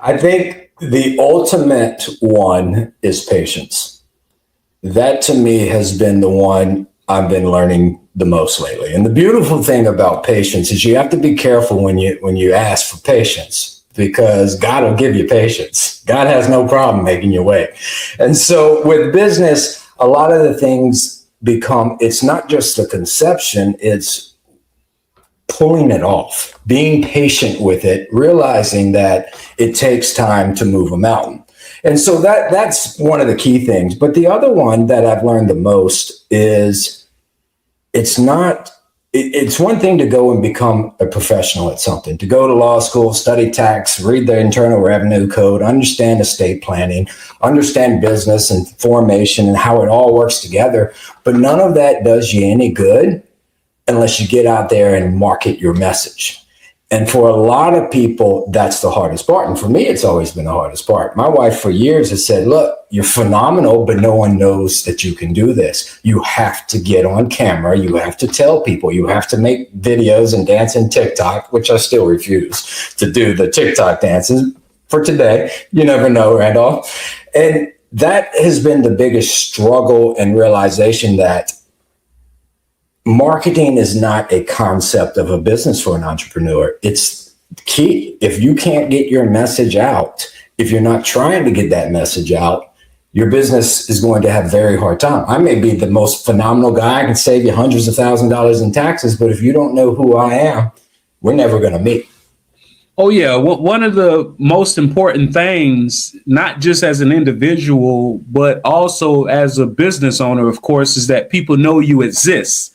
I think the ultimate one is patience. That to me has been the one I've been learning the most lately. And the beautiful thing about patience is you have to be careful when you ask for patience, because God will give you patience. God has no problem making you wait. And so with business, a lot of the things become, it's not just the conception, it's pulling it off, being patient with it, realizing that it takes time to move a mountain. And so that's one of the key things. But the other one that I've learned the most is it's not, it's one thing to go and become a professional at something, to go to law school, study tax, read the Internal Revenue Code, understand estate planning, understand business and formation and how it all works together. But none of that does you any good unless you get out there and market your message. And for a lot of people, that's the hardest part. And for me, it's always been the hardest part. My wife for years has said, look, you're phenomenal, but no one knows that you can do this. You have to get on camera. You have to tell people. You have to make videos and dance in TikTok, which I still refuse to do the TikTok dances for today. You never know, Randolph. And that has been the biggest struggle and realization that marketing is not a concept of a business for an entrepreneur. It's key. If you can't get your message out, if you're not trying to get that message out, your business is going to have a very hard time. I may be the most phenomenal guy. I can save you hundreds of thousands of dollars in taxes, but if you don't know who I am, we're never going to meet. Oh, yeah. Well, one of the most important things, not just as an individual, but also as a business owner, of course, is that people know you exist.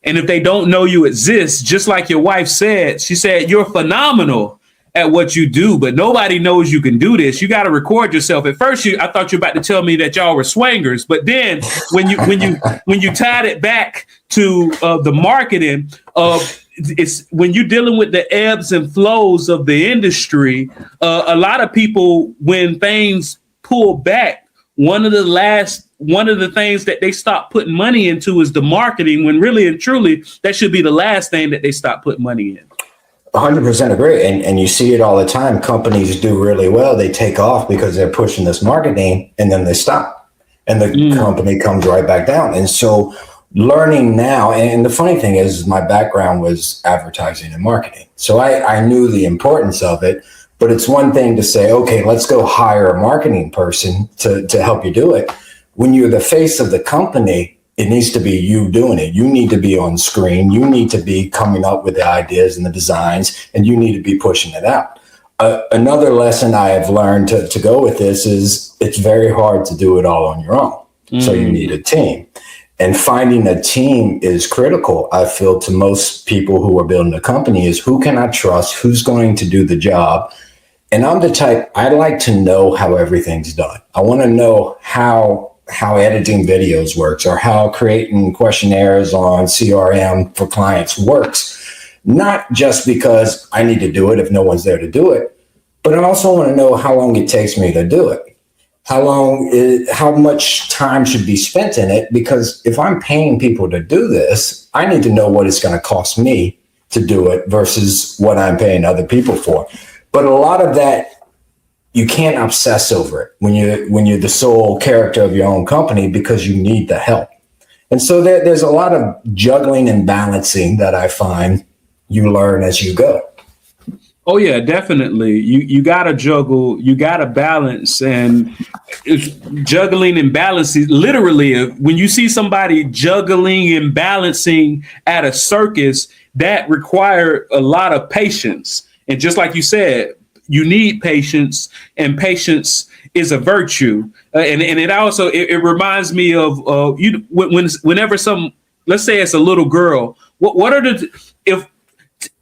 And if they don't know you exist, just like your wife said, she said, you're phenomenal at what you do, but nobody knows you can do this. You got to record yourself. At first, I thought you were about to tell me that y'all were swangers. But then when you tied it back to the marketing of it's when you're dealing with the ebbs and flows of the industry, a lot of people, when things pull back, one of the things that they stop putting money into is the marketing, when really and truly that should be the last thing that they stop putting money in. 100% agree. And you see it all the time. Companies do really well. They take off because they're pushing this marketing, and then they stop and the company comes right back down. And so learning now, and the funny thing is my background was advertising and marketing. So I knew the importance of it. But it's one thing to say, okay, let's go hire a marketing person to help you do it. When you're the face of the company, it needs to be you doing it. You need to be on screen. You need to be coming up with the ideas and the designs, and you need to be pushing it out. Another lesson I have learned to go with this is it's very hard to do it all on your own. So you need a team. And finding a team is critical, I feel, to most people who are building a company, is who can I trust, who's going to do the job. And I'm the type, I like to know how everything's done. I want to know how editing videos works, or how creating questionnaires on CRM for clients works. Not just because I need to do it if no one's there to do it, but I also want to know how long it takes me to do it. How much time should be spent in it? Because if I'm paying people to do this, I need to know what it's going to cost me to do it versus what I'm paying other people for. But a lot of that, you can't obsess over it when you're the sole character of your own company, because you need the help. And so there's a lot of juggling and balancing that I find you learn as you go. Oh, yeah, definitely. You got to juggle, you got to balance, and it's juggling and balancing. Literally, when you see somebody juggling and balancing at a circus, that require a lot of patience. And just like you said, you need patience, and patience is a virtue. And it also, it reminds me of whenever let's say it's a little girl, what are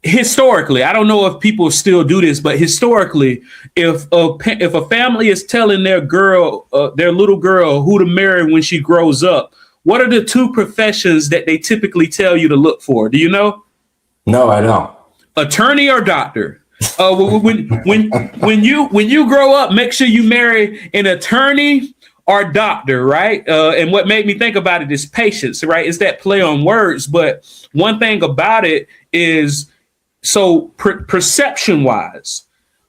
historically, I don't know if people still do this, but historically, if a family is telling their little girl who to marry when she grows up, what are the two professions that they typically tell you to look for? Do you know? No, I don't. Attorney or doctor? When you grow up, make sure you marry an attorney or doctor, right? And what made me think about it is patience, right? It's that play on words. But one thing about it is, so perception wise,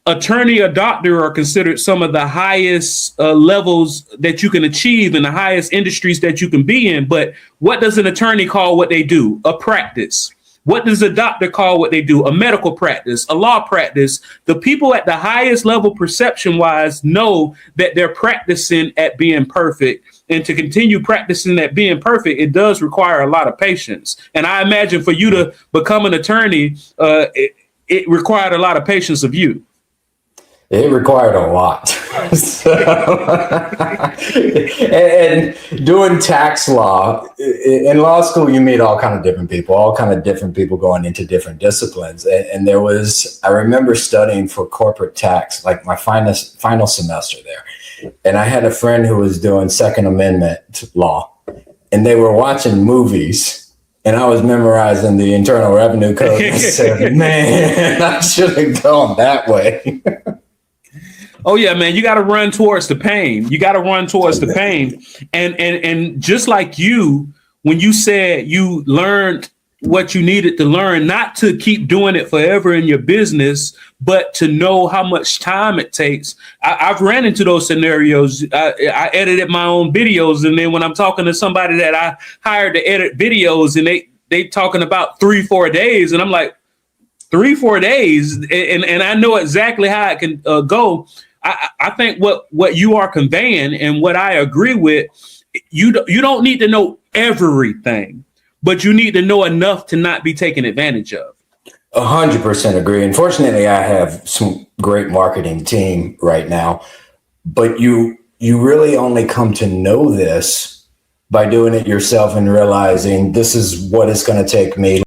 attorney or doctor are considered some of the highest levels that you can achieve in the highest industries that you can be in. But what does an attorney call what they do? A practice. What does a doctor call what they do? A medical practice, a law practice. The people at the highest level perception wise know that they're practicing at being perfect. And to continue practicing at being perfect, it does require a lot of patience. And I imagine for you to become an attorney, it required a lot of patience of you. It required a lot. and doing tax law in law school, you meet all kind of different people going into different disciplines. And there was, I remember studying for corporate tax, like my final semester there. And I had a friend who was doing Second Amendment law, and they were watching movies. And I was memorizing the Internal Revenue Code. And I said, man, I should have gone that way. Oh yeah, man, you got to run towards the pain. You got to run towards the pain. And just like you, when you said you learned what you needed to learn, not to keep doing it forever in your business, but to know how much time it takes. I've ran into those scenarios. I edited my own videos. And then when I'm talking to somebody that I hired to edit videos and they talking about 3-4 days, and I'm like, 3-4 days. And I know exactly how it can go. I think what you are conveying and what I agree with, you don't need to know everything, but you need to know enough to not be taken advantage of. 100% agree. Unfortunately, I have some great marketing team right now, but you really only come to know this by doing it yourself and realizing this is what it's going to take me.